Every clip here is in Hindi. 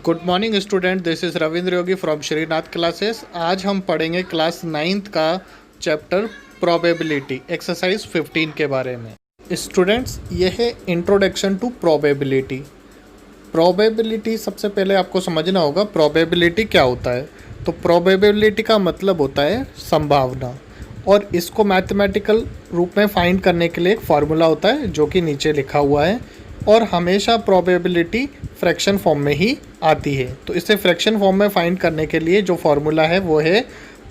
Good morning student, this is Ravindra Yogi from Shrinath classes. आज हम पढ़ेंगे क्लास 9th का चैप्टर प्रोबेबिलिटी एक्सरसाइज 15 के बारे में। स्टूडेंट्स, यह है इंट्रोडक्शन टू प्रोबेबिलिटी। प्रोबेबिलिटी सबसे पहले आपको समझना होगा प्रोबेबिलिटी क्या होता है। तो प्रोबेबिलिटी का मतलब होता है संभावना, और इसको मैथमेटिकल रूप में फाइंड करने के लिए एक फार्मूला होता है जो कि नीचे लिखा हुआ है, और हमेशा प्रोबेबिलिटी फ्रैक्शन फॉर्म में ही आती है। तो इसे फ्रैक्शन फॉर्म में फाइंड करने के लिए जो फार्मूला है वो है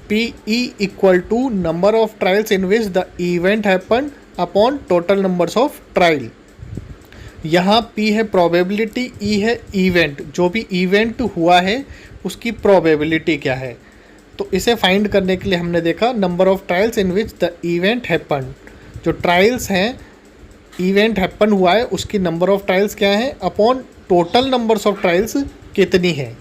PE equal to number of trials in which the event happen upon total numbers of trial. यहाँ P है प्रोबेबिलिटी, E है इवेंट, जो भी इवेंट हुआ है उसकी प्रोबेबिलिटी क्या है। तो इसे फाइंड करने के लिए हमने देखा number of trials in which the event happen. जो ट्रायल्स हैं, इवेंट हैपन हुआ है, उसकी नंबर ऑफ ट्रायल्स क्या है upon total numbers of trials कितनी है।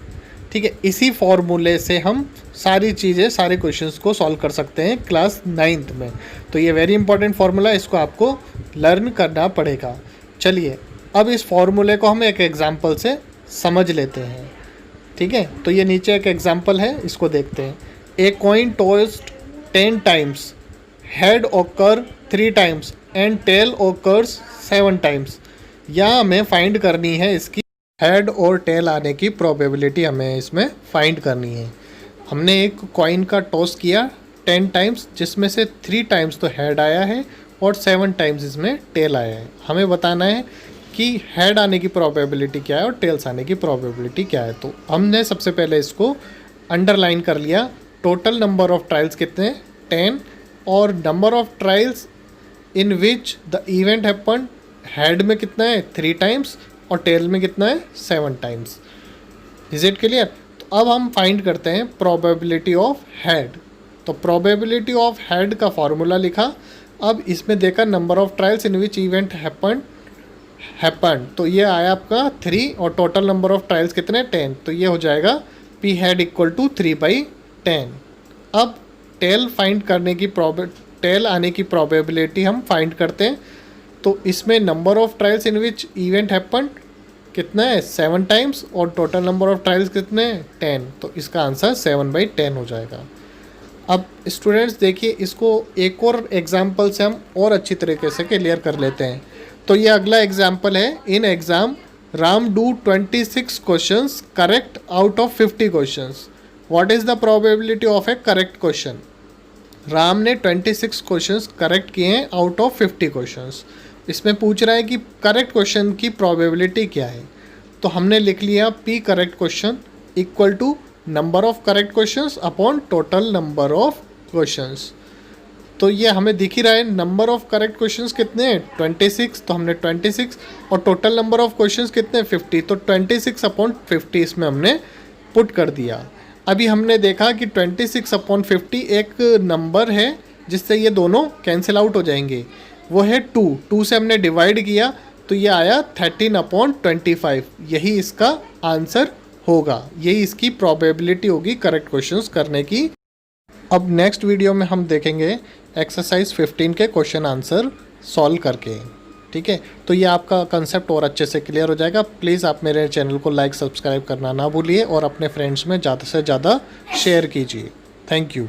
ठीक है, इसी फॉर्मूले से हम सारी चीज़ें, सारे क्वेश्चंस को सॉल्व कर सकते हैं क्लास 9th में। तो ये वेरी इंपॉर्टेंट फार्मूला है, इसको आपको लर्न करना पड़ेगा। चलिए अब इस फॉर्मूले को हम एक एग्जांपल से समझ लेते हैं। ठीक है, तो ये नीचे एक एग्जांपल है, इसको देखते हैं। A coin tossed 10 times, head occur 3 times and tail occurs 7 times. यहाँ हमें फाइंड करनी है इसकी हेड और टेल आने की प्रोबेबिलिटी, हमें इसमें फाइंड करनी है। हमने एक कॉइन का टॉस किया 10 टाइम्स, जिसमें से 3 टाइम्स तो हेड आया है और 7 टाइम्स इसमें टेल आया है। हमें बताना है कि हेड आने की प्रोबेबिलिटी क्या है और टेल्स आने की प्रोबेबिलिटी क्या है। तो हमने सबसे पहले इसको अंडरलाइन कर लिया। टोटल नंबर ऑफ ट्रायल्स कितने, 10, और number of trials in which the event happen, head में कितना है 3 टाइम्स और टेल में कितना है 7 टाइम्स। Is it clear? तो अब हम फाइंड करते हैं प्रोबेबिलिटी ऑफ हेड। तो प्रोबेबिलिटी ऑफ हेड का फॉर्मूला लिखा। अब इसमें देखा number of trials in which event happen, तो ये आया आपका 3, और टोटल नंबर ऑफ ट्रायल्स कितने 10, तो ये हो जाएगा P हेड इक्वल टू 3/10। अब टेल फाइंड करने की टेल आने की प्रोबेबिलिटी हम फाइंड करते हैं। तो इसमें number of trials in which event happen कितना है 7 टाइम्स, और टोटल नंबर ऑफ ट्रायल्स कितने हैं 10, तो इसका आंसर 7/10 हो जाएगा। अब स्टूडेंट्स देखिए, इसको एक और एग्जाम्पल से हम और अच्छी तरीके से क्लियर कर लेते हैं। तो ये अगला एग्जाम्पल है। In exam Ram do 26 questions correct out of 50 questions. What is the probability of A correct question. Ram ने 26 क्वेश्चंस करेक्ट किए हैं आउट ऑफ 50 क्वेश्चंस। इसमें पूछ रहा है कि करेक्ट क्वेश्चन की प्रोबेबिलिटी क्या है। तो हमने लिख लिया P correct question equal to number of correct questions upon total number of questions. तो ये हमें दिख ही रहा है, नंबर ऑफ करेक्ट क्वेश्चंस कितने हैं 26, तो हमने 26, और टोटल नंबर ऑफ क्वेश्चंस कितने 50, तो 26/50 इसमें हमने पुट कर दिया। अभी हमने देखा कि 26/50 एक नंबर है जिससे ये दोनों कैंसिल आउट हो जाएंगे, वो है 2 से हमने डिवाइड किया तो ये आया 13/25। यही इसका आंसर होगा, यही इसकी प्रोबेबिलिटी होगी करेक्ट क्वेश्चंस करने की। अब नेक्स्ट वीडियो में हम देखेंगे एक्सरसाइज 15 के क्वेश्चन आंसर सॉल्व करके। ठीक है, तो ये आपका कंसेप्ट और अच्छे से क्लियर हो जाएगा। प्लीज़ आप मेरे चैनल को लाइक सब्सक्राइब करना ना भूलिए, और अपने फ्रेंड्स में ज़्यादा से ज़्यादा शेयर कीजिए। Thank you.